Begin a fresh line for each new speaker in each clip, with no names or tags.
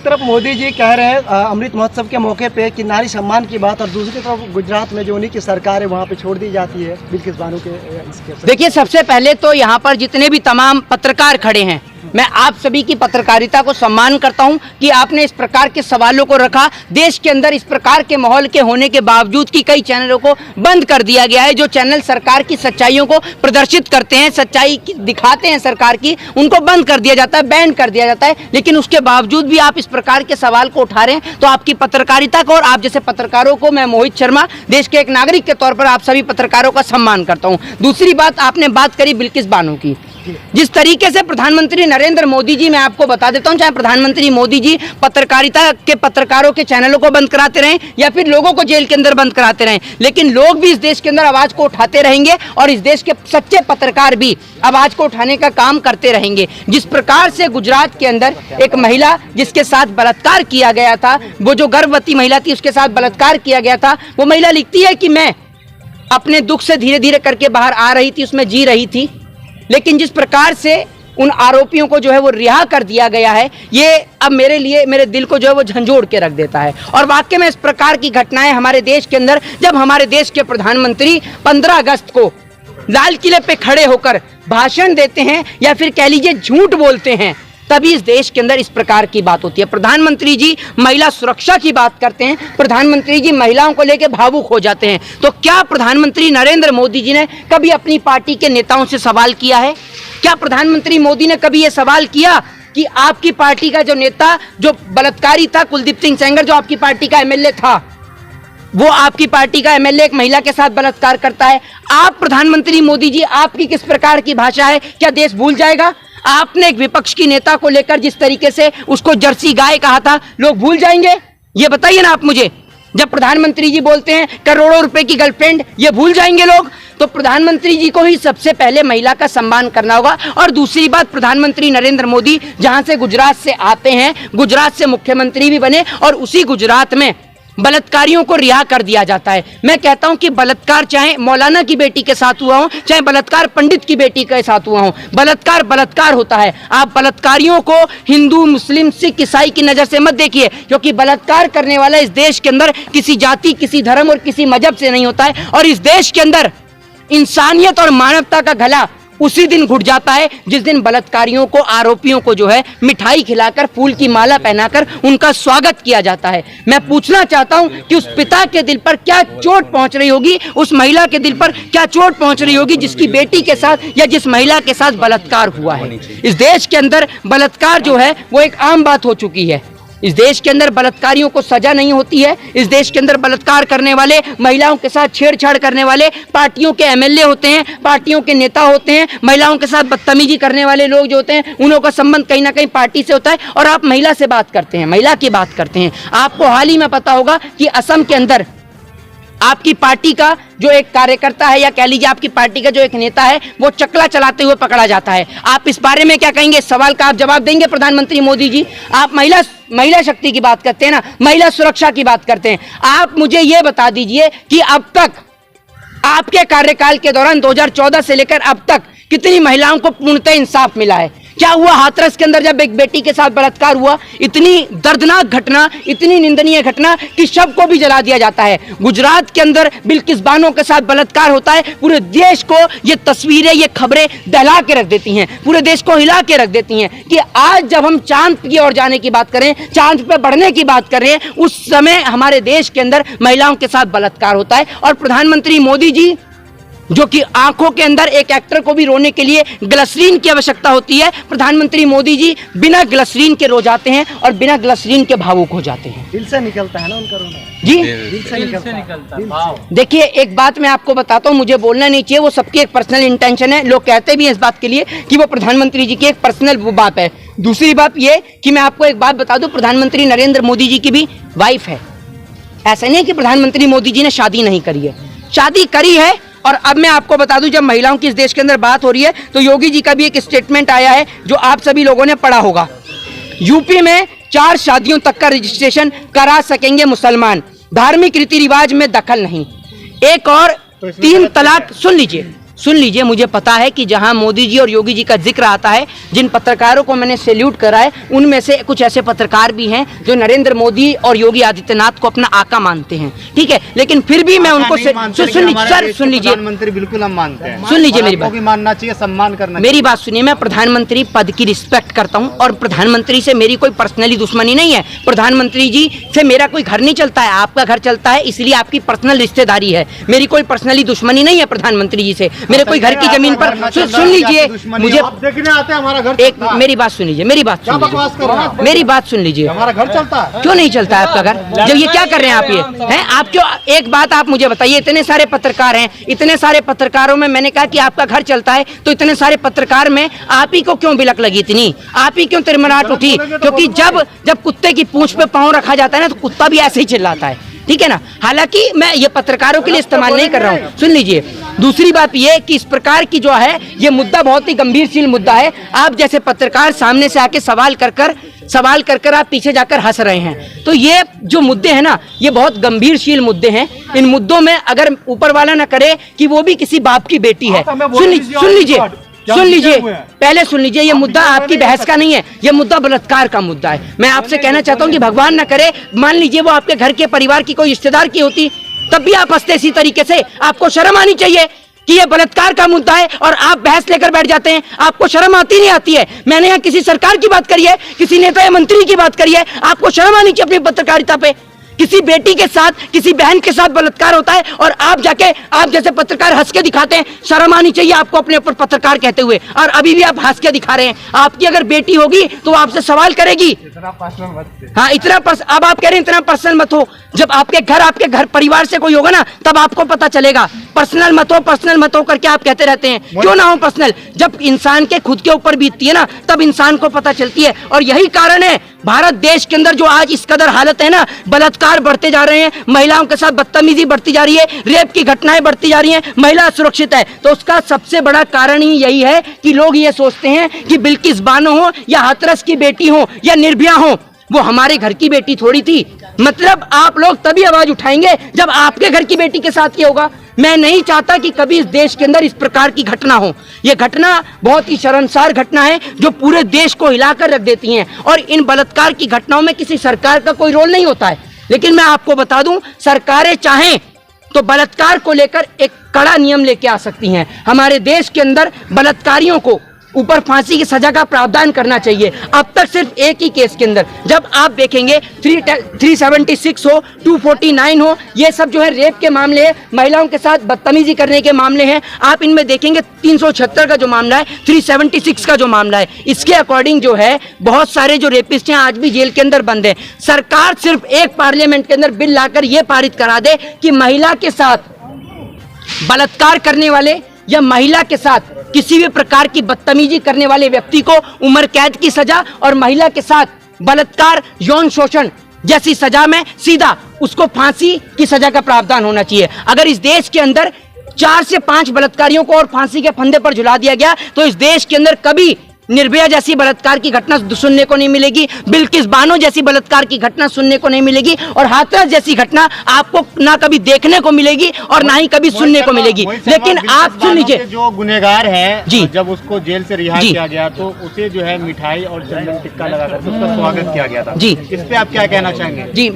तरफ मोदी जी कह रहे हैं अमृत महोत्सव के मौके पे कि नारी सम्मान की बात, और दूसरी तरफ गुजरात में जो उन्हीं की सरकार है वहाँ पे छोड़ दी जाती है बिल्किस बानो के इसके।
देखिए, सबसे पहले तो यहाँ पर जितने भी तमाम पत्रकार खड़े हैं, मैं आप सभी की पत्रकारिता को सम्मान करता हूं कि आपने इस प्रकार के सवालों को रखा। देश के अंदर इस प्रकार के माहौल के होने के बावजूद कि कई चैनलों को बंद कर दिया गया है, जो चैनल सरकार की सच्चाइयों को प्रदर्शित करते हैं, सच्चाई दिखाते हैं सरकार की, उनको बंद कर दिया जाता है, बैन कर दिया जाता है। लेकिन उसके बावजूद भी आप इस प्रकार के सवाल को उठा रहे हैं, तो आपकी पत्रकारिता को और आप जैसे पत्रकारों को मैं मोहित शर्मा देश के एक नागरिक के तौर पर आप सभी पत्रकारों का सम्मान करता हूँ। दूसरी बात, आपने बात करी बिल्किस बानो की। जिस तरीके से प्रधानमंत्री नरेंद्र मोदी जी, मैं आपको बता देता हूं, चाहे प्रधानमंत्री मोदी जी पत्रकारिता के पत्रकारों के चैनलों को बंद कराते रहें या फिर लोगों को जेल के अंदर बंद कराते रहें, लेकिन लोग भी इस देश के अंदर आवाज को उठाते रहेंगे और इस देश के सच्चे पत्रकार भी आवाज को उठाने का काम करते रहेंगे। जिस प्रकार से गुजरात के अंदर एक महिला जिसके साथ बलात्कार किया गया था, वो जो गर्भवती महिला थी उसके साथ बलात्कार किया गया था, वो महिला लिखती है कि मैं अपने दुख से धीरे धीरे करके बाहर आ रही थी, उसमें जी रही थी, लेकिन जिस प्रकार से उन आरोपियों को जो है वो रिहा कर दिया गया है, ये अब मेरे लिए, मेरे दिल को जो है वो झंझोड़ के रख देता है। और वाकई में इस प्रकार की घटनाएं हमारे देश के अंदर, जब हमारे देश के प्रधानमंत्री 15 अगस्त को लाल किले पे खड़े होकर भाषण देते हैं या फिर कह लीजिए झूठ बोलते हैं, तभी इस देश के अंदर इस प्रकार की बात होती है। प्रधानमंत्री जी महिला सुरक्षा की बात करते हैं, प्रधानमंत्री जी महिलाओं को लेकर भावुक हो जाते हैं, तो क्या प्रधानमंत्री नरेंद्र मोदी जी ने कभी अपनी पार्टी के नेताओं से सवाल किया है? क्या प्रधानमंत्री मोदी ने कभी यह सवाल किया कि आपकी पार्टी का जो नेता जो बलात्कारी था, कुलदीप सिंह सेंगर, जो आपकी पार्टी का एमएलए था, वो आपकी पार्टी का एमएलए एक महिला के साथ बलात्कार करता है? आप प्रधानमंत्री मोदी जी, आपकी किस प्रकार की भाषा है? क्या देश भूल जाएगा? आपने एक विपक्ष की नेता को लेकर जिस तरीके से उसको जर्सी गाय कहा था, लोग भूल जाएंगे? ये बताइए ना आप मुझे। जब प्रधानमंत्री जी बोलते हैं करोड़ों रुपए की गर्लफ्रेंड, ये भूल जाएंगे लोग? तो प्रधानमंत्री जी को ही सबसे पहले महिला का सम्मान करना होगा। और दूसरी बात, प्रधानमंत्री नरेंद्र मोदी जहां से गुजरात से आते हैं, गुजरात से मुख्यमंत्री भी बने और उसी गुजरात में बलात्कारियों को रिहा कर दिया जाता है। मैं कहता हूं कि बलात्कार चाहे मौलाना की बेटी के साथ हुआ हो, चाहे बलात्कार पंडित की बेटी के साथ हुआ हो, बलात्कार बलात्कार होता है। आप बलात्कारियों को हिंदू, मुस्लिम, सिख, ईसाई की नजर से मत देखिए, क्योंकि बलात्कार करने वाला इस देश के अंदर किसी जाति, किसी धर्म और किसी मजहब से नहीं होता है। और इस देश के अंदर इंसानियत और मानवता का गला उसी दिन घुट जाता है जिस दिन बलात्कारियों को, आरोपियों को जो है मिठाई खिलाकर, फूल की माला पहनाकर उनका स्वागत किया जाता है। मैं पूछना चाहता हूं कि उस पिता के दिल पर क्या चोट पहुंच रही होगी, उस महिला के दिल पर क्या चोट पहुंच रही होगी जिसकी बेटी के साथ या जिस महिला के साथ बलात्कार हुआ है। इस देश के अंदर बलात्कार जो है वो एक आम बात हो चुकी है। इस देश के अंदर बलात्कारियों को सजा नहीं होती है। इस देश के अंदर बलात्कार करने वाले, महिलाओं के साथ छेड़छाड़ करने वाले पार्टियों के एमएलए होते हैं, पार्टियों के नेता होते हैं। महिलाओं के साथ बदतमीजी करने वाले लोग जो होते हैं, उन्हों का संबंध कहीं ना कहीं पार्टी से होता है। और आप महिला से बात करते हैं, महिला की बात करते हैं। आपको हाल ही में पता होगा कि असम के अंदर आपकी पार्टी का जो एक कार्यकर्ता है या कह लीजिए आपकी पार्टी का जो एक नेता है, वो चकला चलाते हुए पकड़ा जाता है। आप इस बारे में क्या कहेंगे? इस सवाल का आप जवाब देंगे प्रधानमंत्री मोदी जी? आप महिला शक्ति की बात करते हैं ना, महिला सुरक्षा की बात करते हैं। आप मुझे ये बता दीजिए कि अब तक आपके कार्यकाल के दौरान 2014 से लेकर अब तक कितनी महिलाओं को पूर्णतः इंसाफ मिला है? क्या हुआ हाथरस के अंदर जब एक बेटी के साथ बलात्कार हुआ? इतनी दर्दनाक घटना, इतनी निंदनीय घटना कि शव को भी जला दिया जाता है। गुजरात के अंदर बिल्किस बानो के साथ बलात्कार होता है। पूरे देश को ये तस्वीरें, ये खबरें दहला के रख देती हैं, पूरे देश को हिला के रख देती हैं कि आज जब हम चांद की ओर जाने की बात करें, चांद पे बढ़ने की बात कर रहे हैं, उस समय हमारे देश के अंदर महिलाओं के साथ बलात्कार होता है। और प्रधानमंत्री मोदी जी, जो कि आंखों के अंदर एक एक्टर को भी रोने के लिए ग्लिसरीन की आवश्यकता होती है, प्रधानमंत्री मोदी जी बिना ग्लिसरीन के रो जाते हैं और बिना ग्लिसरीन के भावुक हो जाते हैं।
दिल से निकलता है ना उनका रोना
जी,
दिल से निकलता है।
देखिए, एक बात मैं आपको बताता हूँ, मुझे बोलना नहीं चाहिए, वो सबकी एक पर्सनल इंटेंशन है। लोग कहते भी हैं इस बात के लिए कि वो प्रधानमंत्री जी की एक पर्सनल बात है। दूसरी बात ये कि मैं आपको एक बात बता दूं, प्रधानमंत्री नरेंद्र मोदी जी की भी वाइफ है। ऐसा नहीं है कि प्रधानमंत्री मोदी जी ने शादी नहीं करी है, शादी करी है। और अब मैं आपको बता दूं, जब महिलाओं की इस देश के अंदर बात हो रही है, तो योगी जी का भी एक स्टेटमेंट आया है जो आप सभी लोगों ने पढ़ा होगा। यूपी में 4 शादियों तक का रजिस्ट्रेशन करा सकेंगे मुसलमान, धार्मिक रीति रिवाज में दखल नहीं। एक और 3 तलाक, सुन लीजिए, सुन लीजिए, मुझे पता है कि जहां मोदी जी और योगी जी का जिक्र आता है, जिन पत्रकारों को मैंने सैल्यूट करा है, उनमें से कुछ ऐसे पत्रकार भी हैं जो नरेंद्र मोदी और योगी आदित्यनाथ को अपना आका मानते हैं, ठीक है। लेकिन फिर भी मैं उनको सुन लीजिए,
प्रधानमंत्री बिल्कुल हम मानते हैं,
सुन लीजिए मेरी बात,
भी मानना चाहिए, सम्मान करना
मेरी बात सुनिए। मैं प्रधानमंत्री पद की रिस्पेक्ट करता हूं और प्रधानमंत्री से मेरी कोई पर्सनली दुश्मनी नहीं है। प्रधानमंत्री जी से मेरा कोई घर नहीं चलता है, आपका घर चलता है, इसलिए आपकी पर्सनल रिश्तेदारी है। मेरी कोई पर्सनली दुश्मनी नहीं है प्रधानमंत्री जी से। मेरे कोई घर की जमीन पर सुन लीजिए, मुझे
देखने आते हैं, हमारा घर
एक मेरी बात सुन लीजिए, मेरी बात सुन लीजिए, मेरी बात सुन लीजिए।
हमारा घर चलता है,
क्यों नहीं चलता है आपका घर? जब ये क्या कर रहे हैं आप, ये हैं आप क्यों? एक बात आप मुझे बताइए, इतने सारे पत्रकार हैं, इतने सारे पत्रकारों में मैंने कहा कि आपका घर चलता है, तो इतने सारे पत्रकार में आप ही को क्यों बिलक लगी इतनी? आप ही क्यों तिरमराट उठी? क्योंकि जब कुत्ते की पूंछ पे पांव रखा जाता है ना, तो कुत्ता भी ऐसे ही चिल्लाता है, ठीक है ना। हालांकि मैं ये पत्रकारों के लिए इस्तेमाल नहीं कर रहा हूँ, सुन लीजिए। दूसरी बात ये कि इस प्रकार की जो है ये मुद्दा बहुत ही गंभीरशील मुद्दा है। आप जैसे पत्रकार सामने से आके सवाल कर आप पीछे जाकर हंस रहे हैं, तो ये जो मुद्दे हैं ना, ये बहुत गंभीरशील मुद्दे हैं। इन मुद्दों में अगर ऊपर वाला ना करे कि वो भी किसी बाप की बेटी है, सुन लीजिए, पहले सुन लीजिए, ये मुद्दा आपकी बहस का नहीं है, ये मुद्दा बलात्कार का मुद्दा है। मैं आपसे कहना चाहता हूँ कि भगवान न करे, मान लीजिए वो आपके घर के परिवार की कोई रिश्तेदार की होती, तब भी आप हंसते इसी तरीके से। आपको शर्म आनी चाहिए कि ये बलात्कार का मुद्दा है और आप बहस लेकर बैठ जाते हैं। आपको शर्म आती नहीं आती है? मैंने यहाँ किसी सरकार की बात करी है, किसी नेता या मंत्री की बात करी है, आपको शर्म आनी चाहिए अपनी पत्रकारिता पे। किसी बेटी के साथ, किसी बहन के साथ बलात्कार होता है और आप जाके, आप जैसे पत्रकार हंस के दिखाते हैं। शर्म आनी चाहिए आपको अपने ऊपर पत्रकार कहते हुए, और अभी भी आप हंस के दिखा रहे हैं। आपकी अगर बेटी होगी तो आपसे सवाल करेगी। हाँ, अब आप कह रहे हैं इतना पर्सनल मत हो। जब आपके घर परिवार से कोई होगा ना, तब आपको पता चलेगा। पर्सनल मत हो करके आप कहते रहते हैं, क्यों ना हो पर्सनल? जब इंसान के खुद के ऊपर बीतती है ना, तब इंसान को पता चलती है। और यही कारण है भारत देश के अंदर जो आज इस कदर हालत है ना, बलात्कार बढ़ते जा रहे हैं, महिलाओं के साथ बदतमीजी बढ़ती जा रही है, रेप की घटनाएं बढ़ती जा रही हैं, महिला असुरक्षित है। तो उसका सबसे बड़ा कारण ही यही है कि लोग ये सोचते हैं कि बिल्किस बानो हो या हाथरस की बेटी हो या निर्भया हो, वो हमारे घर की बेटी थोड़ी थी। मतलब आप लोग तभी आवाज उठाएंगे जब आपके घर की बेटी के साथ ये होगा। मैं नहीं चाहता कि कभी इस देश के अंदर इस प्रकार की घटना हो। ये घटना बहुत ही शर्मसार घटना है जो पूरे देश को हिलाकर रख देती हैं। और इन बलात्कार की घटनाओं में किसी सरकार का कोई रोल नहीं होता है। लेकिन मैं आपको बता दूं, सरकारें चाहें तो बलात्कार को लेकर एक कड़ा नियम लेके आ सकती हैं। हमारे देश के अंदर बलात्कारियों को ऊपर फांसी की सजा का प्रावधान करना चाहिए। अब तक सिर्फ एक ही केस के अंदर, जब आप देखेंगे 376 हो, 249 हो, ये सब जो है रेप के मामले हैं, महिलाओं के साथ बदतमीजी करने के मामले हैं। आप इनमें देखेंगे 376 का जो मामला है, 376 का जो मामला है, इसके अकॉर्डिंग जो है बहुत सारे जो रेपिस्ट हैं आज भी जेल के अंदर बंद हैं। सरकार सिर्फ एक पार्लियामेंट के अंदर बिल लाकर यह पारित करा दे कि महिला के साथ बलात्कार करने वाले या महिला के साथ किसी भी प्रकार की बदतमीजी करने वाले व्यक्ति को उम्र कैद की सजा और महिला के साथ बलात्कार, यौन शोषण जैसी सजा में सीधा उसको फांसी की सजा का प्रावधान होना चाहिए। अगर इस देश के अंदर 4 से 5 बलात्कारियों को और फांसी के फंदे पर झुला दिया गया तो इस देश के अंदर कभी निर्भया जैसी बलात्कार की घटना सुनने को नहीं मिलेगी, बिल्किस बानो जैसी बलात्कार की घटना सुनने को नहीं मिलेगी, और हाथरस जैसी घटना आपको ना कभी देखने को मिलेगी और ना ही कभी सुनने को मिलेगी। लेकिन आप सुन लीजिए,
जो गुनहगार है
जी,
जब उसको जेल से रिहा किया गया तो उसे जो है मिठाई और चंदन टिक्का लगाकर उसका स्वागत किया गया था जी। इस पे आप क्या कहना चाहेंगे?
जी,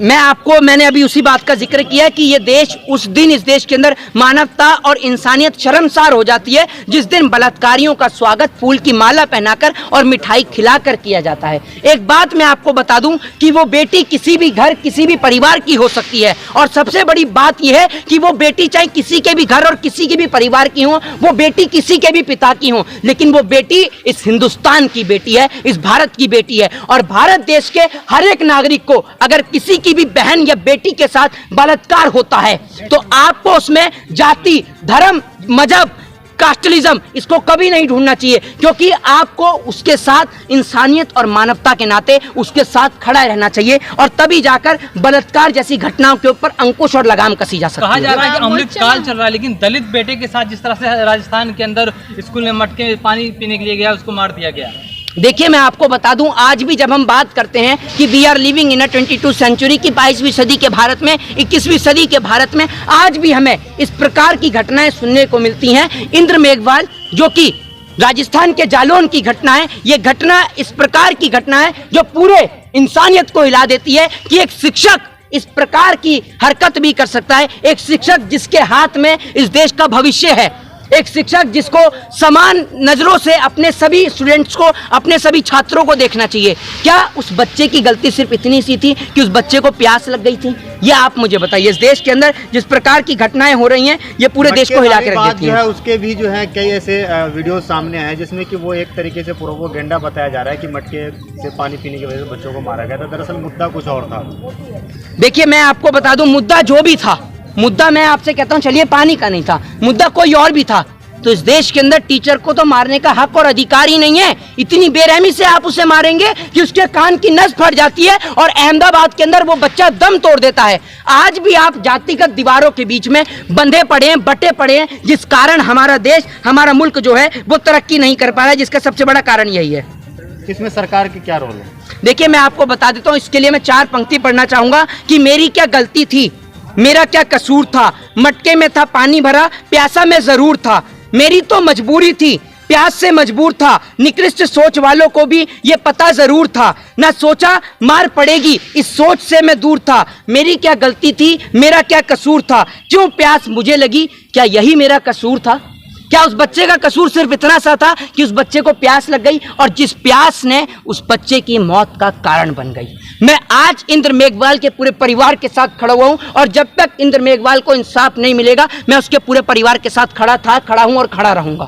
मैंने अभी उसी बात का जिक्र किया कि ये देश, उस दिन इस देश के अंदर मानवता और इंसानियत शर्मसार हो जाती है जिस दिन बलात्कारियों का स्वागत फूल की माला पहना और मिठाई खिलाकर किया जाता है। एक बात मैं आपको बता दूं कि वो बेटी किसी भी घर, किसी भी परिवार की हो सकती है, और सबसे बड़ी बात यह है कि वो बेटी चाहे किसी के भी घर और किसी के भी परिवार की हो, वो बेटी किसी के भी पिता की हो, लेकिन वो बेटी इस हिंदुस्तान की बेटी है, इस भारत की बेटी है। और भारत देश के हर एक नागरिक को अगर किसी की भी बहन या बेटी के साथ बलात्कार होता है तो आपको उसमें जाति, धर्म, मजहब, कास्टलिज्म इसको कभी नहीं ढूंढना चाहिए, क्योंकि आपको उसके साथ इंसानियत और मानवता के नाते उसके साथ खड़ा रहना चाहिए, और तभी जाकर बलात्कार जैसी घटनाओं के ऊपर अंकुश और लगाम कसी जा सकती है।
कहा जा रहा है कि अमृत काल चल रहा है, लेकिन दलित बेटे के साथ जिस तरह से राजस्थान के अंदर स्कूल में मटके पानी पीने के लिए गया उसको मार दिया गया,
देखिए मैं आपको बता दूं, आज भी जब हम बात करते हैं कि we are living in a 22 century की 22वीं सदी के भारत में, 21वीं सदी के भारत में, आज भी हमें इस प्रकार की घटनाएं सुनने को मिलती हैं। इंद्र मेघवाल जो कि राजस्थान के जालौन की घटना है, ये घटना इस प्रकार की घटना है जो पूरे इंसानियत को हिला देती है कि एक शिक्षक इस प्रकार की हरकत भी कर सकता है। एक शिक्षक जिसके हाथ में इस देश का भविष्य है, एक शिक्षक जिसको समान नजरों से अपने सभी स्टूडेंट्स को, अपने सभी छात्रों को देखना चाहिए। क्या उस बच्चे की गलती सिर्फ इतनी सी थी कि उस बच्चे को प्यास लग गई थी? ये आप मुझे बताइए। इस देश के अंदर जिस प्रकार की घटनाएं हो रही हैं, ये पूरे देश को हिला के रख देती है।
उसके भी जो है कई ऐसे वीडियो सामने आए जिसमें कि वो एक तरीके से प्रोपेगेंडा बताया जा रहा है कि मटके से पानी पीने की वजह से बच्चों को मारा गया था। दरअसल मुद्दा कुछ और था।
देखिए मैं आपको बता दूं, मुद्दा जो भी था, मुद्दा मैं आपसे कहता हूं चलिए पानी का नहीं था, मुद्दा कोई और भी था, तो इस देश के अंदर टीचर को तो मारने का हक और अधिकार ही नहीं है। इतनी बेरहमी से आप उसे मारेंगे कि उसके कान की नस फट जाती है और अहमदाबाद के अंदर वो बच्चा दम तोड़ देता है। आज भी आप जातिगत दीवारों के बीच में बंधे पड़े हैं, बटे पड़े हैं, जिस कारण हमारा देश, हमारा मुल्क जो है वो तरक्की नहीं कर पा रहा है, जिसका सबसे बड़ा कारण यही है।
इसमें सरकार की क्या रोल है?
देखिए मैं आपको बता देता हूं, इसके लिए मैं 4 पंक्ति पढ़ना चाहूंगा कि मेरी क्या गलती थी, मेरा क्या कसूर था, मटके में था पानी भरा, प्यासा मैं जरूर था, मेरी तो मजबूरी थी, प्यास से मजबूर था, निकृष्ट सोच वालों को भी ये पता जरूर था, ना सोचा मार पड़ेगी, इस सोच से मैं दूर था, मेरी क्या गलती थी, मेरा क्या कसूर था, क्यों प्यास मुझे लगी, क्या यही मेरा कसूर था? क्या उस बच्चे का कसूर सिर्फ इतना सा था कि उस बच्चे को प्यास लग गई और जिस प्यास ने उस बच्चे की मौत का कारण बन गई? मैं आज इंद्र मेघवाल के पूरे परिवार के साथ खड़ा हुआ हूं और जब तक इंद्र मेघवाल को इंसाफ नहीं मिलेगा, मैं उसके पूरे परिवार के साथ खड़ा था, खड़ा हूं और खड़ा रहूंगा।